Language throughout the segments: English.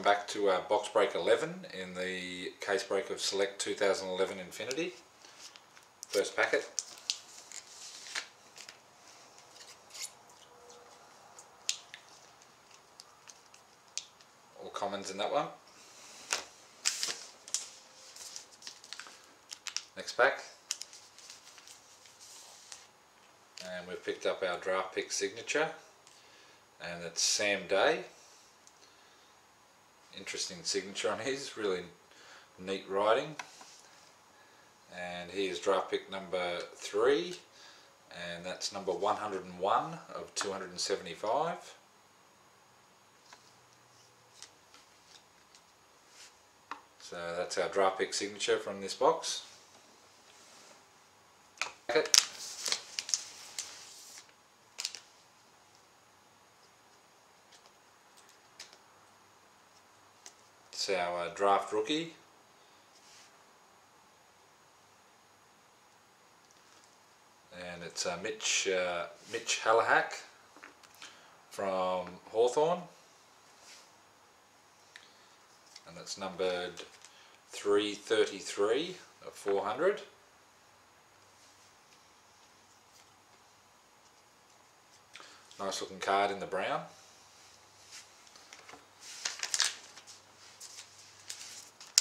back to box break 11 in the case break of Select 2011 Infinity. First packet. All commons in that one. Next pack. And we've picked up our draft pick signature, and it's Sam Day. Interesting signature on his, really neat writing. And here's draft pick number 3, and that's number 101 of 275. So that's our draft pick signature from this box. It's our draft rookie. And it's Mitch Hallahack from Hawthorn. And it's numbered 333 of 400. Nice looking card in the brown.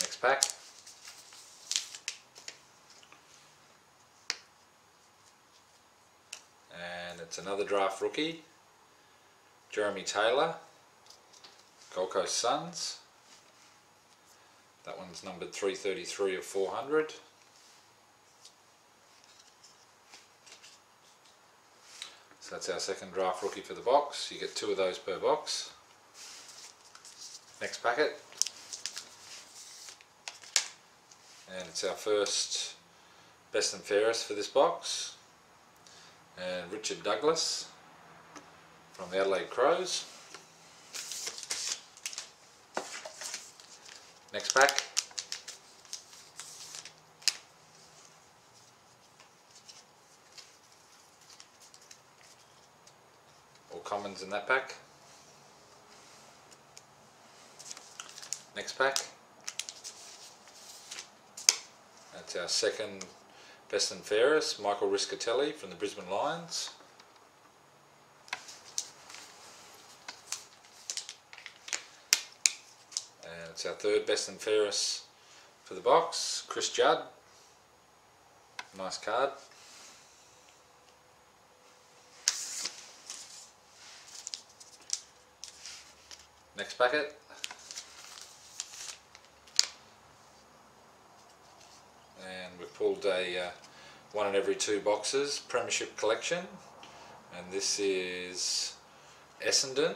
Next pack. And it's another draft rookie, Jeremy Taylor, Gold Coast Suns. That one's numbered 333 of 400. So that's our second draft rookie for the box. You get 2 of those per box. Next packet. And it's our first best and fairest for this box. And Richard Douglas from the Adelaide Crows. Next pack. All commons in that pack. Next pack. That's our second best and fairest, Michael Riscatelli from the Brisbane Lions. And it's our third best and fairest for the box, Chris Judd. Nice card. Next packet. And we've pulled a 1 in every 2 boxes Premiership collection, and this is Essendon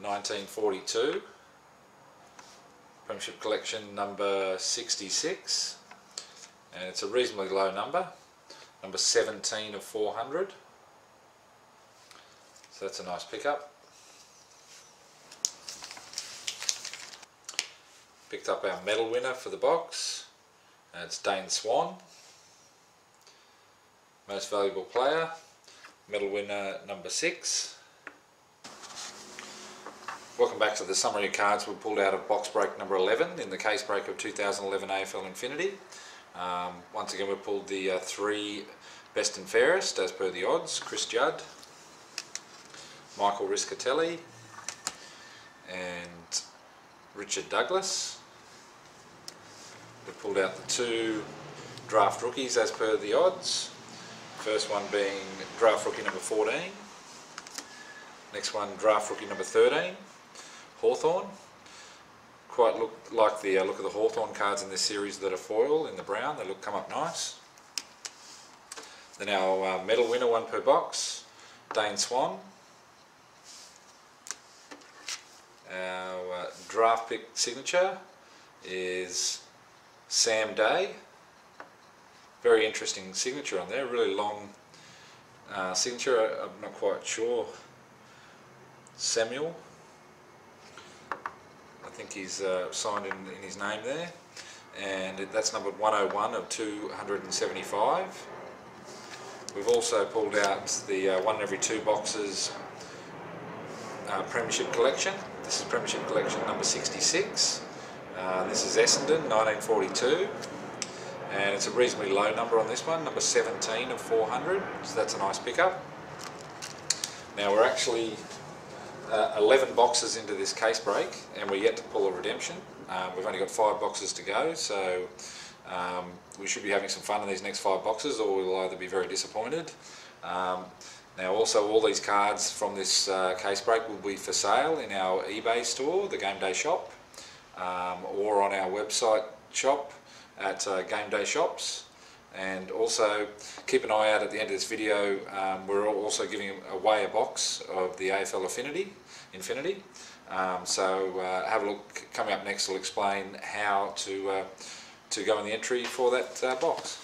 1942 Premiership collection number 66, and it's a reasonably low number 17 of 400, so that's a nice pickup. Picked up our medal winner for the box, and it's Dane Swan. Most valuable player, medal winner number 6. Welcome back to the summary of cards we pulled out of box break number 11 in the case break of 2011 AFL Infinity. Once again we pulled the 3 best and fairest as per the odds: Chris Judd, Michael Riscatelli and Richard Douglas. We pulled out the 2 draft rookies as per the odds. First one being draft rookie number 14. Next one, draft rookie number 13, Hawthorn. Quite look like the look of the Hawthorn cards in this series that are foil in the brown. They come up nice. Then our medal winner, 1 per box, Dane Swan. Our draft pick signature is Sam Day. Very interesting signature on there, really long signature. I'm not quite sure. Samuel, I think he's signed in his name there, and that's numbered 101 of 275. We've also pulled out the 1 in every 2 boxes Premiership Collection. This is Premiership Collection number 66. This is Essendon, 1942. And it's a reasonably low number on this one, number 17 of 400, so that's a nice pickup. Now we're actually 11 boxes into this case break, and we're yet to pull a redemption. We've only got 5 boxes to go, so we should be having some fun in these next 5 boxes, or we'll either be very disappointed. Now also all these cards from this case break will be for sale in our eBay store, the Game Day Shop, or on our website shop at Game Day Shops. And also keep an eye out at the end of this video. We're also giving away a box of the AFL Infinity. So have a look. Coming up next, we'll explain how to go in the entry for that box.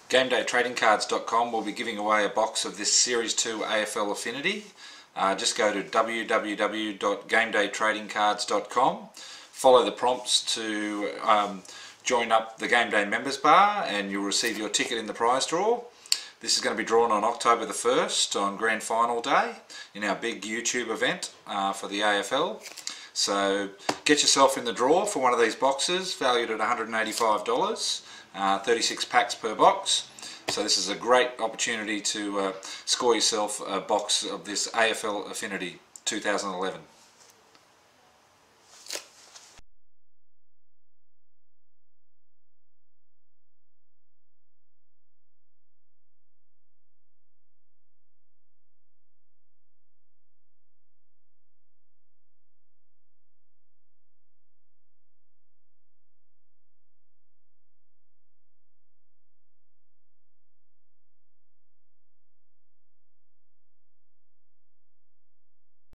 GameDayTradingCards.com will be giving away a box of this Series 2 AFL Affinity. Just go to www.GameDayTradingCards.com. Follow the prompts to join up the Game Day Members Bar, and you'll receive your ticket in the prize draw. This is going to be drawn on October the 1st on Grand Final Day in our big YouTube event for the AFL. So get yourself in the draw for one of these boxes, valued at $185, 36 packs per box. So this is a great opportunity to score yourself a box of this AFL Affinity 2011.